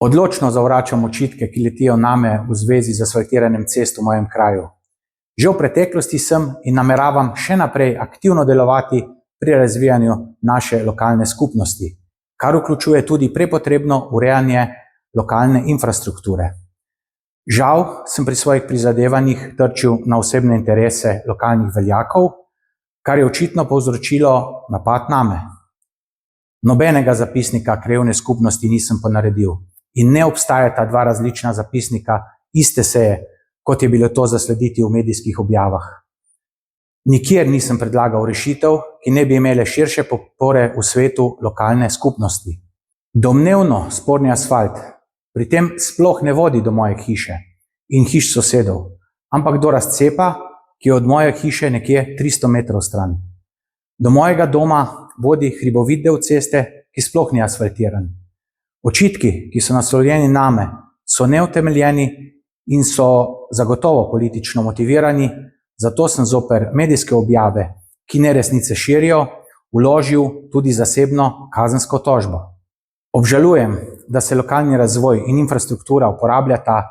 Odločno zavračam očitke, ki letijo name v zvezi z asfaltiranjem cest v mojem kraju. Že v preteklosti sem in nameravam še naprej aktivno delovati pri razvijanju naše lokalne skupnosti, kar vključuje tudi prepotrebno urejanje lokalne infrastrukture. Žal sem pri svojih prizadevanjih trčil na osebne interese lokalnih veljakov, kar je očitno povzročilo napad name. Nobenega zapisnika krajevne skupnosti nisem ponaredil in ne obstajata dva različna zapisnika iste seje, kot je bilo to zaslediti v medijskih objavah. Nikjer nisem predlagal rešitev, ki ne bi imele širše podpore v svetu lokalne skupnosti. Domnevno sporni asfalt pri tem sploh ne vodi do moje hiše in hiš sosedov, ampak do razcepa, ki je od moje hiše nekje 300 metrov stran. Do mojega doma vodi hribovit del ceste, ki sploh ni asfaltiran. Očitki, ki so naslovljeni name, so neutemeljeni in so zagotovo politično motivirani, zato sem zoper medijske objave, ki neresnice širijo, vložil tudi zasebno kazensko tožbo. Obžalujem, da se lokalni razvoj in infrastruktura uporabljata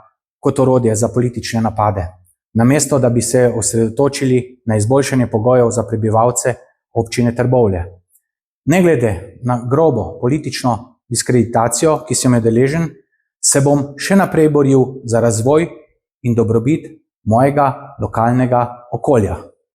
kot orodje za politične napade, namesto da bi se osredotočili na izboljšanje pogojev za prebivalce občine Trbovlje. Ne glede na grobo politično diskreditacijo, ki sem jo deležen, se bom še naprej boril za razvoj in dobrobit mojega lokalnega okolja.